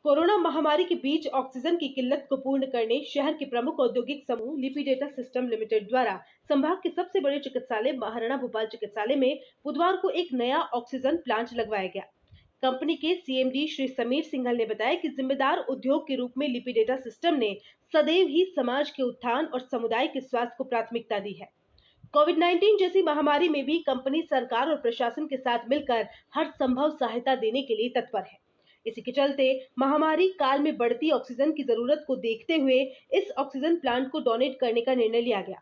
Corona महामारी के बीच oxygen की किल्लत को पूर्ण करने शहर के प्रमुख औद्योगिक समूह लिपिडेटा सिस्टम लिमिटेड द्वारा संभाग के सबसे बड़े चिकित्सालय महाराणा भोपाल चिकित्सालय में बुधवार को एक नया ऑक्सीजन प्लांट लगवाया गया। कंपनी के सीएमडी श्री समीर सिंघल ने बताया कि जिम्मेदार उद्योग के रूप में लिपिडेटा सिस्टम ने सदैव ही समाज के उत्थान और समुदाय के स्वास्थ्य को प्राथमिकता दी है। कोविड-19 जैसी महामारी में भी कंपनी सरकार और प्रशासन के साथ मिलकर हर संभव सहायता देने के लिए तत्पर है। इसी के चलते महामारी काल में बढ़ती ऑक्सीजन की जरूरत को देखते हुए इस ऑक्सीजन प्लांट को डोनेट करने का निर्णय लिया गया।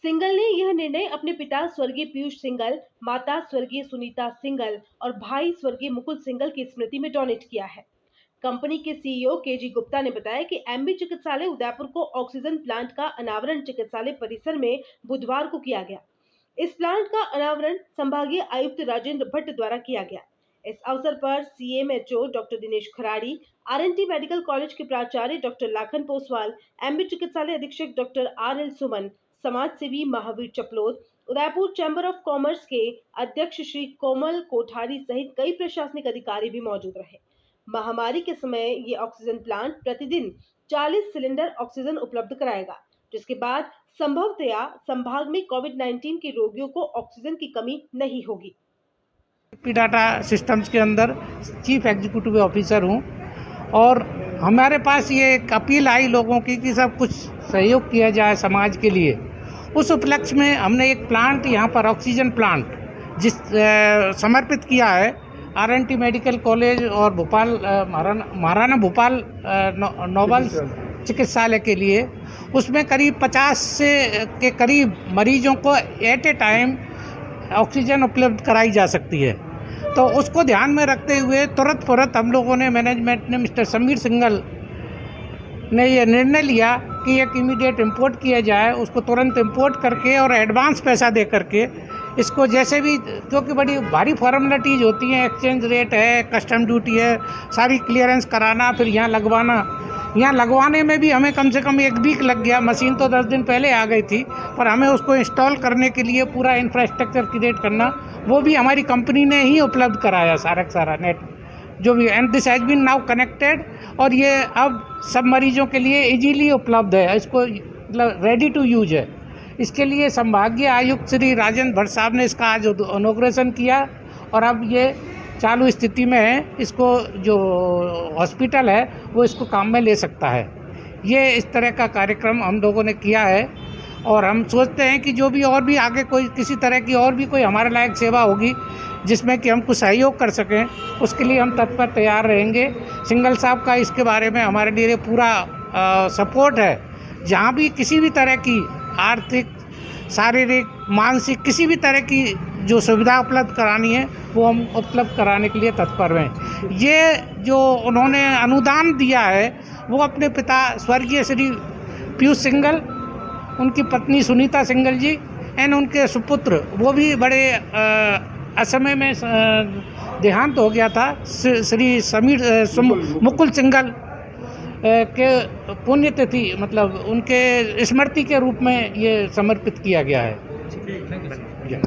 सिंघल ने यह निर्णय अपने पिता स्वर्गीय पीयूष सिंघल, माता स्वर्गीय सुनीता सिंघल और भाई स्वर्गीय मुकुल सिंघल की स्मृति में डोनेट किया है। कंपनी के सीईओ केजी गुप्ता ने बताया कि एमबी चिकित्सालय उदयपुर को ऑक्सीजन प्लांट का अनावरण चिकित्सालय परिसर में बुधवार को किया गया। इस प्लांट का अनावरण संभागीय आयुक्त राजेंद्र भट्ट द्वारा किया गया। इस अवसर पर CMHO doctor Dinesh Kharadi, RNT medical college के प्राचार्य डॉक्टर लाखन पोसवाल, एमबी चिकित्सालय अधीक्षक डॉक्टर आरएल सुमन, समाज सेवी Mahaveer Chaplod, Udaipur chamber of commerce के अध्यक्ष श्री कोमल कोठारी सहित कई प्रशासनिक अधिकारी भी मौजूद रहे। महामारी के समय ये ऑक्सीजन प्लांट प्रतिदिन 40 सिलेंडर ऑक्सीजन उपलब्ध कराएगा, जिसके बाद संभवतया संभाग में कोविड-19 के रोगियों को ऑक्सीजन की कमी नहीं होगी। लिपिडेटा सिस्टम्स के अंदर चीफ एग्जीक्यूटिव ऑफिसर हूँ और हमारे पास ये एक अपील आई लोगों की कि सब कुछ सहयोग किया जाए समाज के लिए। उस उपलक्ष्य में हमने एक प्लांट यहाँ पर ऑक्सीजन प्लांट समर्पित किया है आरएनटी मेडिकल कॉलेज और भोपाल महाराणा भोपाल नोबल चिकित्सालय के लिए। उसमें करीब 50 से के करीब मरीजों को एट ए टाइम ऑक्सीजन उपलब्ध कराई जा सकती है। तो उसको ध्यान में रखते हुए तुरंत हम लोगों ने मैनेजमेंट ने मिस्टर समीर सिंघल ने ये निर्णय लिया कि एक इमीडिएट इंपोर्ट किया जाए, उसको तुरंत इंपोर्ट करके और एडवांस पैसा दे करके इसको जैसे भी, क्योंकि बड़ी भारी फॉर्मेलिटीज़ होती हैं, एक्सचेंज रेट है, कस्टम ड्यूटी है, सारी क्लियरेंस कराना, फिर यहाँ लगवाना। यहाँ लगवाने में भी हमें कम से कम 1 वीक लग गया। मशीन तो 10 दिन पहले आ गई थी, पर हमें उसको इंस्टॉल करने के लिए पूरा इंफ्रास्ट्रक्चर क्रिएट करना, वो भी हमारी कंपनी ने ही उपलब्ध कराया सारा नेट जो भी। And this has been now connected और ये अब सब मरीजों के लिए इजीली उपलब्ध है, इसको रेडी टू यूज है। इसके लिए संभागीय आयुक्त श्री राजेंद्र भट्ट साहब ने इसका आज इनॉग्रेशन किया और अब ये चालू स्थिति में है। इसको जो हॉस्पिटल है वो इसको काम में ले सकता है। ये इस तरह का कार्यक्रम हम लोगों ने किया है और हम सोचते हैं कि जो भी और भी आगे कोई किसी तरह की और भी कोई हमारे लायक सेवा होगी जिसमें कि हम कुछ सहयोग कर सकें, उसके लिए हम तत्पर तैयार रहेंगे। सिंघल साहब का इसके बारे में हमारे लिए पूरा सपोर्ट है। जहाँ भी किसी भी तरह की आर्थिक, शारीरिक, मानसिक किसी भी तरह की जो सुविधा उपलब्ध करानी है वो हम उपलब्ध कराने के लिए तत्पर हैं। ये जो उन्होंने अनुदान दिया है वो अपने पिता स्वर्गीय श्री पीयूष सिंघल, उनकी पत्नी सुनीता सिंघल जी एंड उनके सुपुत्र, वो भी बड़े असमय में देहांत हो गया था, श्री मुकुल सिंघल के पुण्यतिथि मतलब उनके स्मृति के रूप में ये समर्पित किया गया है।